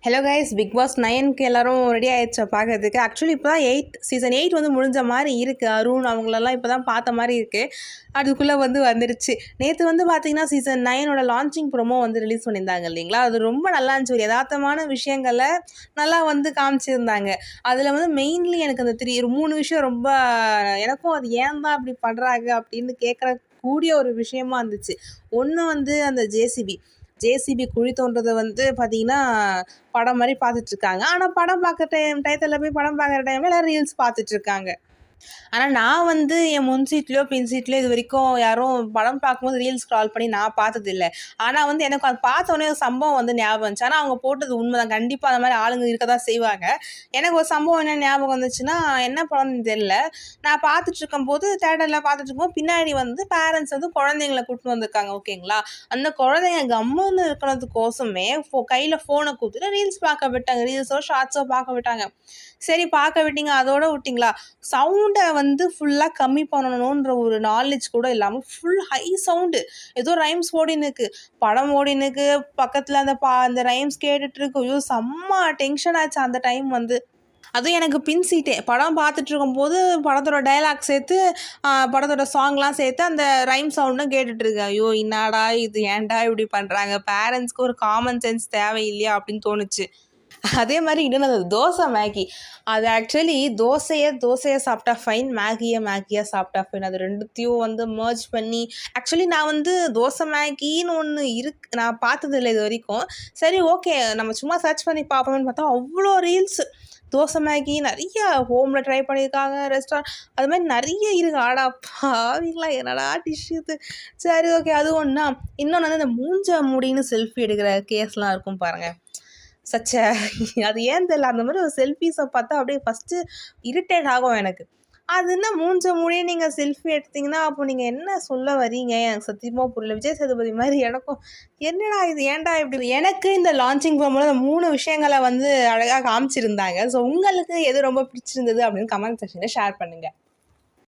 Hello guys, big pass 9க்கு எல்லாரும் ready ஆயிடுச்சு பார்க்கறதுக்கு. ஆக்சுவலி இப்போ தான் சீசன் 8 வந்து முடிஞ்ச மாதிரி இருக்குது. அருண் அவங்களெல்லாம் இப்போ தான் பார்த்த மாதிரி இருக்குது. அதுக்குள்ளே வந்துருச்சு. நேற்று பார்த்தீங்கன்னா சீசன் 9ஓட லான்ச்சிங் ப்ரோமோ ரிலீஸ் பண்ணியிருந்தாங்க இல்லைங்களா? அது ரொம்ப நல்லா இருந்துச்சு. ஒரு யதார்த்தமான விஷயங்களை நல்லா காமிச்சிருந்தாங்க. அதில் மெயின்லி எனக்கு அந்த 3 விஷயம் ரொம்ப எனக்கும் அது ஏன் தான் அப்படி பண்ணுறாங்க அப்படின்னு கேட்குற கூடிய ஒரு விஷயமா இருந்துச்சு. ஒன்று அந்த ஜேசிபி குழி தோன்றதை பார்த்தீங்கன்னா படம் மாதிரி பார்த்துட்ருக்காங்க. ஆனால் படம் பார்க்குற டயத்தில் போய் படம் பார்க்குற டைமில் எல்லோரும் ரீல்ஸ் பார்த்துட்ருக்காங்க. ஆனால் நான் என் முன் சீட்லையோ பின் சீட்லையோ இது வரைக்கும் யாரும் படம் பார்க்கும்போது ரீல்ஸ் ஸ்க்ரால் பண்ணி நான் பார்த்ததில்லை. ஆனால் எனக்கு அது பார்த்தோன்னே ஒரு சம்பவம் ஞாபகம் வந்துச்சு. ஆனால் அவங்க போட்டது உண்மைதான். கண்டிப்பாக அந்த மாதிரி ஆளுங்க இருக்க தான் செய்வாங்க. எனக்கு ஒரு சம்பவம் என்ன ஞாபகம் வந்துச்சுன்னா, என்ன படம்னு தெரியல, நான் பார்த்துட்ருக்கும்போது தேட்டரில் பார்த்துட்ருக்கும்போது பின்னாடி பேரண்ட்ஸ் குழந்தைங்களை கூப்பிட்டு வந்திருக்காங்க. ஓகேங்களா? அந்த குழந்தைங்க கம்முன்னு இருக்கிறதுக்கோசமே கையில் ஃபோனை கொடுத்துட்டு ரீல்ஸ் பார்க்க விட்டாங்க. ரீல்ஸோ ஷார்ட்ஸோ பார்க்க விட்டாங்க. சரி, பார்க்க விட்டீங்க, அதோட விட்டிங்களா? சவுண்டை ஃபுல்லாக கம்மி பண்ணணுன்ற ஒரு நாலேஜ் கூட இல்லாமல் ஃபுல் ஹை சவுண்டு, ஏதோ ரைம்ஸ் ஓடினுக்கு, படம் ஓடினுக்கு, பக்கத்தில் அந்த ரைம்ஸ் கேட்டுட்ருக்கு. ஐயோ செம்ம டென்ஷன் ஆச்சு அந்த டைம். அதுவும் எனக்கு பின் சீட்டே. படம் பார்த்துட்டு இருக்கும்போது படத்தோட டைலாக் சேர்த்து படத்தோட சாங்லாம் சேர்த்து அந்த ரைம் சவுண்டும் கேட்டுட்ருக்கு. ஐயோ என்னடா இது, ஏன்டா இப்படி பண்ணுறாங்க? பேரண்ட்ஸ்க்கு ஒரு காமன் சென்ஸ் தேவையில்லையா அப்படின்னு தோணுச்சு. அதே மாதிரி இன்னொன்று தோசை மேகி. அது ஆக்சுவலி தோசையை சாப்பிட்டா ஃபைன், மேகியை சாப்பிட்டா ஃபைன். அது ரெண்டுத்தையும் மர்ஜ் பண்ணி ஆக்சுவலி நான் தோசை மேகின்னு ஒன்று நான் பார்த்ததில்லை இது வரைக்கும். சரி, ஓகே, நம்ம சும்மா சர்ச் பண்ணி பார்ப்போம்னு பார்த்தா அவ்வளோ ரீல்ஸ் தோசை மேகி நிறைய ஹோமில் ட்ரை பண்ணியிருக்காங்க, ரெஸ்டாரண்ட் அது மாதிரி நிறைய இருக்குது. ஆடா பாவீங்களா, என்னடா டிஷ் இது. சரி, ஓகே, அது ஒன்றா. இன்னொன்று இந்த மூஞ்ச மூடின்னு செல்ஃபி எடுக்கிற கேஸ்லாம் இருக்கும் பாருங்கள். அது ஏன் தெரியல, அந்த மாதிரி ஒரு செல்ஃபீஸை பார்த்தா அப்படியே ஃபஸ்ட்டு இரிட்டேட் ஆகும் எனக்கு. அது என்ன மூஞ்ச மூடியே நீங்கள் செல்ஃபி எடுத்தீங்கன்னா அப்போ நீங்கள் என்ன சொல்ல வரீங்க? எனக்கு சத்தியமாக புரியல. விஜய் சேதுபதி மாதிரி எனக்கும் என்னடா இது, ஏன்டா இப்படி. எனக்கு இந்த லான்ச்சிங் போகும்போது அந்த 3 விஷயங்களை அழகாக காமிச்சிருந்தாங்க. ஸோ உங்களுக்கு எது ரொம்ப பிடிச்சிருந்தது அப்படின்னு கமெண்ட் செக்ஷனில் ஷேர் பண்ணுங்கள்.